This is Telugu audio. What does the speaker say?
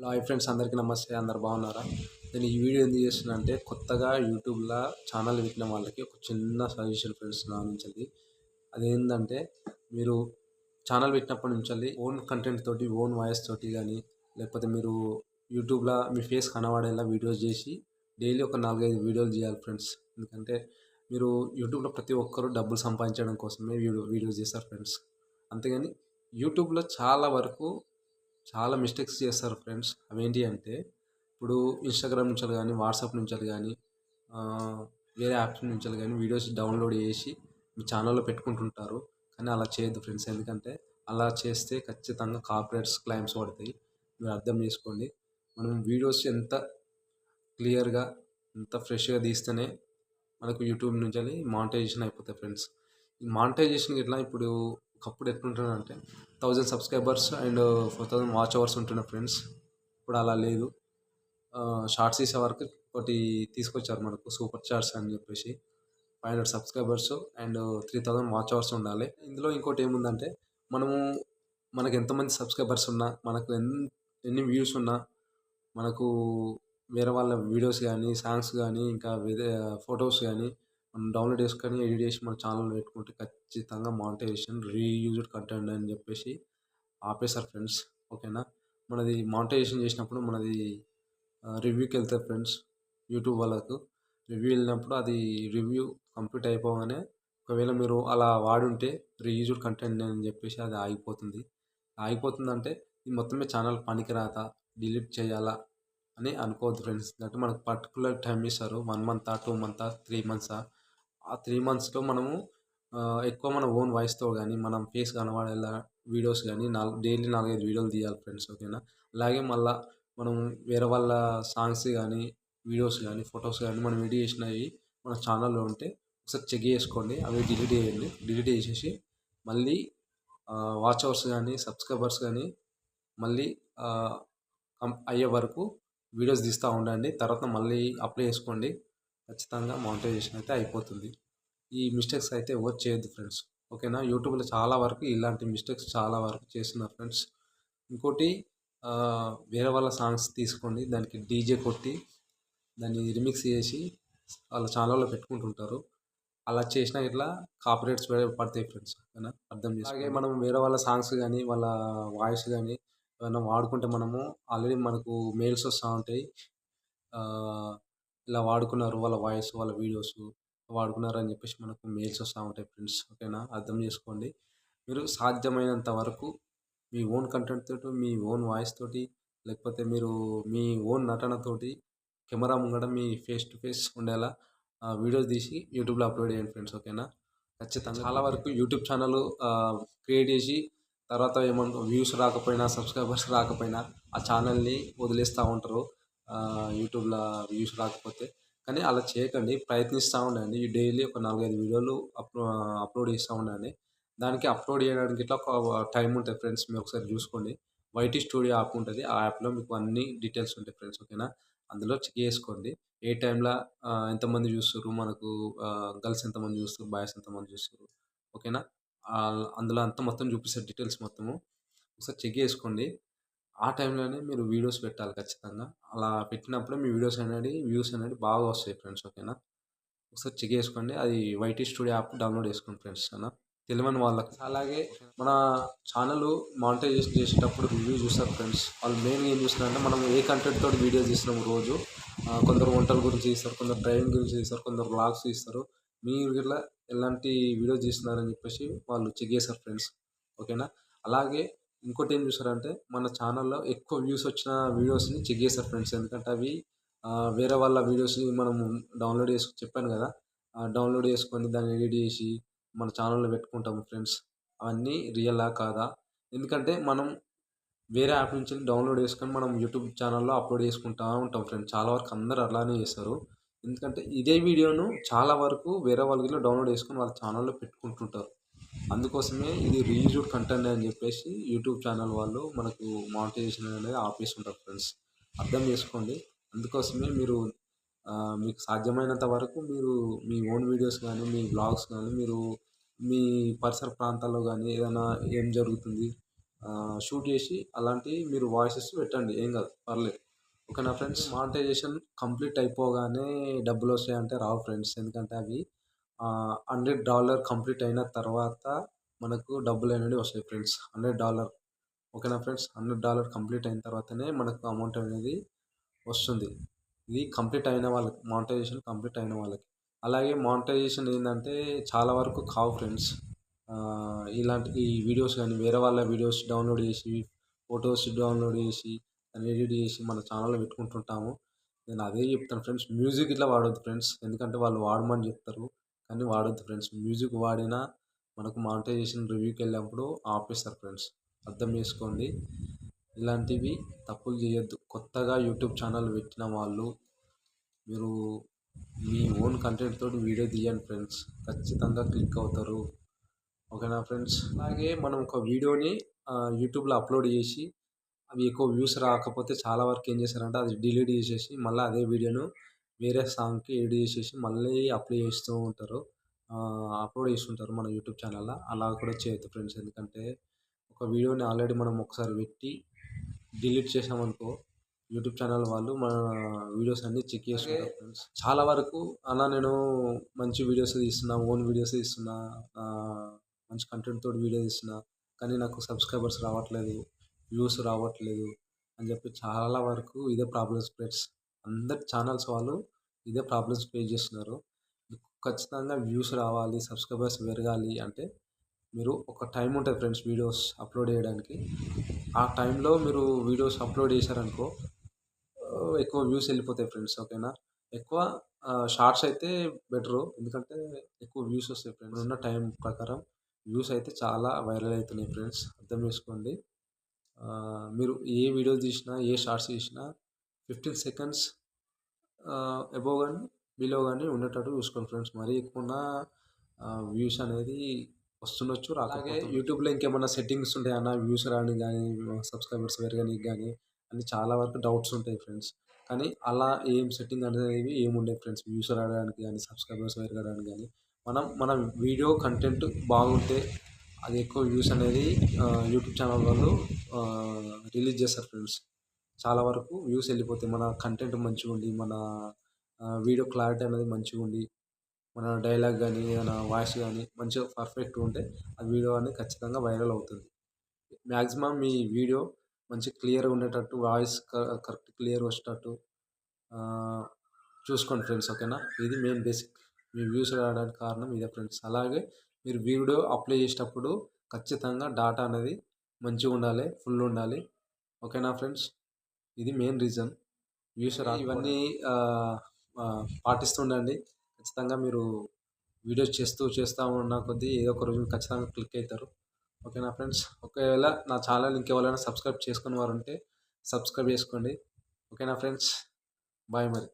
హాయ్ ఫ్రెండ్స్, అందరికీ నమస్తే. అందరు బాగున్నారా? నేను ఈ వీడియో ఎందుకు చేస్తున్నా అంటే, కొత్తగా యూట్యూబ్లో ఛానల్ పెట్టిన వాళ్ళకి ఒక చిన్న సజెషన్ ఫ్రెండ్స్ నా నుంచి. అదేంటంటే, మీరు ఛానల్ పెట్టినప్పటి నుంచి ఓన్ కంటెంట్ తోటి, ఓన్ వాయిస్ తోటి కానీ, లేకపోతే మీరు యూట్యూబ్లో మీ ఫేస్ కనబడేలా వీడియోస్ చేసి డైలీ ఒక 4-5 వీడియోలు చేయాలి ఫ్రెండ్స్. ఎందుకంటే మీరు యూట్యూబ్లో ప్రతి ఒక్కరు డబ్బులు సంపాదించడం కోసమే వీడియోస్ చేస్తారు ఫ్రెండ్స్. అంతేగాని యూట్యూబ్లో చాలా మిస్టేక్స్ చేస్తారు ఫ్రెండ్స్. అవేంటి అంటే, ఇప్పుడు ఇన్‌స్టాగ్రామ్ నుంచి కానీ, వాట్సాప్ నుంచి కానీ, వేరే యాప్స్ నుంచి కానీ వీడియోస్ డౌన్లోడ్ చేసి మీ ఛానల్లో పెట్టుకుంటుంటారు. కానీ అలా చేయొద్దు ఫ్రెండ్స్. ఎందుకంటే అలా చేస్తే ఖచ్చితంగా కాపీరైట్స్ క్లెయిమ్స్ పడతాయి. మీరు అర్థం చేసుకోండి. మనం వీడియోస్ ఎంత క్లియర్‌గా, ఎంత ఫ్రెష్‌గా తీస్తేనే మనకు యూట్యూబ్ నుంచి మానిటైజేషన్ అయిపోతాయి ఫ్రెండ్స్. ఈ మానిటైజేషన్ ఇట్లా ఇప్పుడు ఒకప్పుడు ఎట్లుంటుందంటే 1000 సబ్స్క్రైబర్స్ అండ్ 4000 వాచ్ అవర్స్ ఉంటుండే ఫ్రెండ్స్. ఇప్పుడు అలా లేదు. షార్ట్స్ తీసే వరకు ఒకటి తీసుకొచ్చారు మనకు, సూపర్ చాట్స్ అని చెప్పేసి. 500 సబ్స్క్రైబర్స్ అండ్ 3000 వాచ్ అవర్స్ ఉండాలి. ఇందులో ఇంకోటి ఏముందంటే, మనము మనకు ఎంతమంది సబ్స్క్రైబర్స్ ఉన్నా, మనకు ఎన్ని వ్యూస్ ఉన్నా, మనకు వేరే వాళ్ళ వీడియోస్ కానీ, సాంగ్స్ కానీ, ఇంకా వేరే ఫొటోస్ కానీ మనం డౌన్లోడ్ చేసుకొని ఎడిట్ చేసి మన ఛానల్లో పెట్టుకుంటే ఖచ్చితంగా మానిటైజేషన్ రీయూజ్డ్ కంటెంట్ అని చెప్పేసి ఆపేశారు ఫ్రెండ్స్. ఓకేనా? మనది మానిటైజేషన్ చేసినప్పుడు మనది రివ్యూకి వెళ్తాయి ఫ్రెండ్స్. యూట్యూబ్ వాళ్ళకు రివ్యూ వెళ్ళినప్పుడు అది రివ్యూ కంప్లీట్ అయిపోగానే, ఒకవేళ మీరు అలా వాడుంటే రీయూజ్డ్ కంటెంట్ అని చెప్పేసి అది ఆగిపోతుంది. ఆగిపోతుందంటే ఇది మొత్తమే ఛానల్ పనికిరాదా, డిలీట్ చేయాలా అని అనుకోవద్దు ఫ్రెండ్స్. అంటే మనకు పర్టికులర్ టైం ఇస్తారు. 1 మంతా, 2 మంతా, 3 మంత్సా. ఆ 3 మంత్స్లో మనము ఎక్కువ మన ఓన్ వాయిస్తో కానీ, మనం ఫేస్ కనబడేలా వీడియోస్ కానీ డైలీ 4-5 వీడియోలు తీయాలి ఫ్రెండ్స్. ఓకేనా? అలాగే మళ్ళీ మనం వేరే వాళ్ళ సాంగ్స్ కానీ, వీడియోస్ కానీ, ఫొటోస్ కానీ మనం ఎడిట్ చేసినవి మన ఛానల్లో ఉంటే ఒకసారి చెక్ చేసుకోండి. అవి డిలీట్ చేయండి. డిలీట్ చేసేసి మళ్ళీ వాచ్ అవర్స్ కానీ, సబ్స్క్రైబర్స్ కానీ మళ్ళీ అయ్యే వరకు వీడియోస్ తీస్తూ ఉండండి. తర్వాత మళ్ళీ అప్లై చేసుకోండి. ఖచ్చితంగా మానిటైజేషన్ అయితే అయిపోతుంది. ఈ మిస్టేక్స్ అయితే ఎవరు చేయొద్దు ఫ్రెండ్స్. ఓకేనా? యూట్యూబ్లో చాలా వరకు ఇలాంటి మిస్టేక్స్ చాలా వరకు చేస్తున్నారు ఫ్రెండ్స్. ఇంకోటి, వేరే వాళ్ళ సాంగ్స్ తీసుకోండి, దానికి డీజే కొట్టి దాన్ని రిమిక్స్ చేసి వాళ్ళ ఛానల్లో పెట్టుకుంటుంటారు. అలా చేసినా ఇట్లా కాపీరైట్స్ పడతాయి ఫ్రెండ్స్. ఓకేనా? అర్థం చేసుకోండి. అలాగే మనం వేరే వాళ్ళ సాంగ్స్ కానీ, వాళ్ళ వాయిస్ కానీ ఏమైనా వాడుకుంటే మనము ఆల్రెడీ మనకు మెయిల్స్ వస్తూ ఉంటాయి. ఇలా వాడుకున్నారు, వాళ్ళ వాయిస్, వాళ్ళ వీడియోస్ వాడుకున్నారు అని చెప్పేసి మనకు మెయిల్స్ వస్తూ ఉంటాయి ఫ్రెండ్స్. ఓకేనా? అర్థం చేసుకోండి. మీరు సాధ్యమైనంత వరకు మీ ఓన్ కంటెంట్ తోటి, మీ ఓన్ వాయిస్ తోటి, లేకపోతే మీరు మీ ఓన్ నటనతోటి కెమెరా ముంగట మీ ఫేస్ టు ఫేస్ ఉండేలా వీడియోస్ తీసి యూట్యూబ్లో అప్లోడ్ చేయండి ఫ్రెండ్స్. ఓకేనా? ఖచ్చితంగా. చాలా వరకు యూట్యూబ్ ఛానల్ క్రియేట్ చేసి తర్వాత ఏమన్నా వ్యూస్ రాకపోయినా, సబ్స్క్రైబర్స్ రాకపోయినా ఆ ఛానల్ని వదిలేస్తూ ఉంటారు. యూట్యూబ్లో వ్యూస్ రాకపోతే. కానీ అలా చేయకండి. ప్రయత్నిస్తూ ఉండండి. డైలీ ఒక 4-5 వీడియోలు అప్లోడ్ చేస్తూ ఉండండి. దానికి అప్లోడ్ చేయడానికి ఇట్లా ఒక టైం ఉంటుంది ఫ్రెండ్స్. మీరు ఒకసారి చూసుకోండి. వైటీ స్టూడియో యాప్ ఉంటుంది. ఆ యాప్లో మీకు అన్ని డీటెయిల్స్ ఉంటాయి ఫ్రెండ్స్. ఓకేనా? అందులో చెక్ చేసుకోండి. ఏ టైంలో ఎంతమంది చూస్తుర్రు, మనకు గర్ల్స్ ఎంతమంది చూస్తుర్రు, బాయ్స్ ఎంతమంది చూస్తుర్రు. ఓకేనా? అందులో అంతా మొత్తం చూపిస్తారు, డీటెయిల్స్ మొత్తము. ఒకసారి చెక్ చేసుకోండి. ఆ టైంలోనే మీరు వీడియోస్ పెట్టాలి ఖచ్చితంగా. అలా పెట్టినప్పుడే మీ వీడియోస్ వ్యూస్ బాగా వస్తాయి ఫ్రెండ్స్. ఓకేనా? ఒకసారి చెక్ చేసుకోండి. అది వైటీ స్టూడియో యాప్ డౌన్లోడ్ చేసుకోండి ఫ్రెండ్స్. తెలియని వాళ్ళకి. అలాగే మన ఛానల్ మానిటైజేషన్ చేసేటప్పుడు రివ్యూ చూస్తారు ఫ్రెండ్స్. వాళ్ళు మెయిన్గా ఏం చూస్తారంటే, మనం ఏ కంటెంట్ తోటి వీడియోస్ తీస్తున్నాం రోజు. కొందరు వంటల గురించి తీస్తారు, కొందరు డ్రైవింగ్ గురించి తీస్తారు, కొందరు వ్లాగ్స్ తీస్తారు. మీరు ఇట్లా ఎలాంటి వీడియోస్ తీస్తున్నారని చెప్పేసి వాళ్ళు చెక్ చేస్తారు ఫ్రెండ్స్. ఓకేనా? అలాగే ఇంకోటి ఏం చూస్తారంటే, మన ఛానల్లో ఎక్కువ వ్యూస్ వచ్చిన వీడియోస్ని చెక్ చేస్తారు ఫ్రెండ్స్. ఎందుకంటే అవి వేరే వాళ్ళ వీడియోస్ని మనం డౌన్లోడ్ చేసుకొని, చెప్పాను కదా, డౌన్లోడ్ చేసుకొని దాన్ని ఎడిట్ చేసి మన ఛానల్లో పెట్టుకుంటాము ఫ్రెండ్స్. అవన్నీ రియలా కాదా? ఎందుకంటే మనం వేరే యాప్ నుంచి డౌన్లోడ్ చేసుకొని మనం యూట్యూబ్ ఛానల్లో అప్లోడ్ చేసుకుంటూ ఉంటాం ఫ్రెండ్స్. చాలా వరకు అందరూ అలానే చేస్తారు. ఎందుకంటే ఇదే వీడియోను చాలా వరకు వేరే వాళ్ళు డౌన్లోడ్ చేసుకొని వాళ్ళ ఛానల్లో పెట్టుకుంటుంటారు. అందుకోసమే ఇది రీయూజ్డ్ కంటెంట్ అని చెప్పేసి యూట్యూబ్ ఛానల్ వాళ్ళు మనకు మానిటైజేషన్ అనేది ఆపేస్తుంటారు ఫ్రెండ్స్. అర్థం చేసుకోండి. అందుకోసమే మీరు మీకు సాధ్యమైనంత వరకు మీరు మీ ఓన్ వీడియోస్ కానీ, మీ వ్లాగ్స్ కానీ, మీరు మీ పరిసర ప్రాంతాల్లో కానీ ఏదైనా ఏం జరుగుతుంది, షూట్ చేసి అలాంటివి మీరు వాయిసెస్ పెట్టండి, ఏం కాదు, పర్లేదు. ఓకేనా ఫ్రెండ్స్. మానిటైజేషన్ కంప్లీట్ అయిపోగానే డబ్బులు వస్తాయంటే రావు ఫ్రెండ్స్. ఎందుకంటే అవి $100 కంప్లీట్ అయిన తర్వాత మనకు డబ్బులు అనేవి వస్తాయి ఫ్రెండ్స్. $100. ఓకేనా ఫ్రెండ్స్. $100 కంప్లీట్ అయిన తర్వాతనే మనకు అమౌంట్ అనేది వస్తుంది. ఇది కంప్లీట్ అయిన వాళ్ళకి, మానిటైజేషన్ కంప్లీట్ అయిన వాళ్ళకి. అలాగే మానిటైజేషన్ ఏంటంటే చాలా వరకు కావు ఫ్రెండ్స్. ఇలాంటి ఈ వీడియోస్ కానీ వేరే వాళ్ళ వీడియోస్ డౌన్లోడ్ చేసి, ఫొటోస్ డౌన్లోడ్ చేసి, దాన్ని ఎడిట్ చేసి మన ఛానల్లో పెట్టుకుంటుంటాము. నేను అదే చెప్తాను ఫ్రెండ్స్, మ్యూజిక్ ఇట్లా వాడొద్దు ఫ్రెండ్స్. ఎందుకంటే వాళ్ళు వాడమని చెప్తారు కానీ వాడొద్దు ఫ్రెండ్స్. మ్యూజిక్ వాడినా మనకు మానిటైజేషన్ రివ్యూకి వెళ్ళినప్పుడు ఆపేస్తారు ఫ్రెండ్స్, అర్థం చేసుకోండి. ఇలాంటివి తప్పులు చేయొద్దు. కొత్తగా యూట్యూబ్ ఛానల్ పెట్టిన వాళ్ళు మీరు మీ ఓన్ కంటెంట్ తోటి వీడియో తీయండి ఫ్రెండ్స్, ఖచ్చితంగా క్లిక్ అవుతారు. ఓకేనా ఫ్రెండ్స్. అలాగే మనం ఒక వీడియోని యూట్యూబ్లో అప్లోడ్ చేసి అవి ఎక్కువ వ్యూస్ రాకపోతే చాలా వరకు ఏం చేస్తారంటే అది డిలీట్ చేసేసి మళ్ళీ అదే వీడియోను వేరే సాంగ్కి ఎడిట్ చేసేసి మళ్ళీ అప్లోడ్ చేస్తూ ఉంటారు, అప్లోడ్ చేస్తుంటారు మన యూట్యూబ్ ఛానల్లో. అలా కూడా చేయొద్దు ఫ్రెండ్స్. ఎందుకంటే ఒక వీడియోని ఆల్రెడీ మనం ఒకసారి పెట్టి డిలీట్ చేసామనుకో యూట్యూబ్ ఛానల్ వాళ్ళు మన వీడియోస్ అన్నీ చెక్ చేసుకుంటారు ఫ్రెండ్స్. చాలా వరకు అలా నేను మంచి వీడియోస్ తీస్తున్నా, ఓన్ వీడియోస్ తీస్తున్నా, మంచి కంటెంట్ తోటి వీడియో తీస్తున్నా కానీ నాకు సబ్స్క్రైబర్స్ రావట్లేదు, వ్యూస్ రావట్లేదు అని చెప్పి చాలా వరకు ఇదే ప్రాబ్లమ్స్ ఫ్రెండ్స్. అందరి ఛానల్స్ వాళ్ళు ఇదే ప్రాబ్లమ్స్ ఫేస్ చేస్తున్నారు. ఖచ్చితంగా వ్యూస్ రావాలి, సబ్స్క్రైబర్స్ పెరగాలి అంటే మీరు ఒక టైం ఉంటుంది ఫ్రెండ్స్ వీడియోస్ అప్లోడ్ చేయడానికి. ఆ టైంలో మీరు వీడియోస్ అప్లోడ్ చేశారనుకో ఎక్కువ వ్యూస్ వెళ్ళిపోతాయి ఫ్రెండ్స్. ఓకేనా. ఎక్కువ షార్ట్స్ అయితే బెటరు, ఎందుకంటే ఎక్కువ వ్యూస్ వస్తాయి ఫ్రెండ్స్. ఉన్న టైం ప్రకారం వ్యూస్ అయితే చాలా వైరల్ అవుతున్నాయి ఫ్రెండ్స్, అర్థం చేసుకోండి. మీరు ఏ వీడియో తీసినా, ఏ షార్ట్స్ తీసినా 15 సెకండ్స్ అబోవ్ కానీ బిలో కానీ ఉండేటట్టు చూసుకోండి ఫ్రెండ్స్. మరీ ఎక్కువ వ్యూస్ అనేది వస్తుండొచ్చు, అలాగే యూట్యూబ్లో ఇంకేమైనా సెట్టింగ్స్ ఉంటాయన్న వ్యూస్ రావడానికి కానీ సబ్స్క్రైబర్స్ పెరగడానికి కానీ అని చాలా వరకు డౌట్స్ ఉంటాయి ఫ్రెండ్స్. కానీ అలా ఏం సెట్టింగ్ అనేది ఏమి ఉండదు ఫ్రెండ్స్. వ్యూస్ రావడానికి కానీ సబ్స్క్రైబర్స్ పెరగడానికి కానీ మన వీడియో కంటెంట్ బాగుంటే అది ఎక్కువ వ్యూస్ అనేది యూట్యూబ్ ఛానల్ వాళ్ళు రిలీజ్ చేస్తారు ఫ్రెండ్స్. చాలా వరకు వ్యూస్ వెళ్ళిపోతాయి మన కంటెంట్ మంచిగా ఉండి, మన వీడియో క్లారిటీ అనేది మంచిగా ఉండి, మన డైలాగ్ కానీ మన వాయిస్ కానీ మంచిగా పర్ఫెక్ట్గా ఉంటే ఆ వీడియో అనేది ఖచ్చితంగా వైరల్ అవుతుంది. మ్యాక్సిమం మీ వీడియో మంచి క్లియర్గా ఉండేటట్టు, వాయిస్ కరెక్ట్ క్లియర్ వచ్చేటట్టు చూసుకోండి ఫ్రెండ్స్. ఓకేనా. ఇది మెయిన్ బేసిక్ మీ వ్యూస్ రావడానికి కారణం ఇదే ఫ్రెండ్స్. అలాగే మీరు వీడియో అప్లై చేసేటప్పుడు ఖచ్చితంగా డాటా అనేది మంచిగా ఉండాలి, ఫుల్ ఉండాలి. ఓకేనా ఫ్రెండ్స్. ఇది మెయిన్ రీజన్ వ్యూస్ ఇవన్నీ పాటిస్తుండండి. ఖచ్చితంగా మీరు వీడియోస్ చేస్తూ ఉన్న కొద్దీ ఏదో ఒక రోజు ఖచ్చితంగా క్లిక్ అవుతారు. ఓకేనా ఫ్రెండ్స్. ఒకవేళ నా ఛానల్ ఇంకెవరైనా సబ్స్క్రైబ్ చేసుకుని వారు ఉంటే సబ్స్క్రైబ్ చేసుకోండి. ఓకేనా ఫ్రెండ్స్. బాయ్ మరి.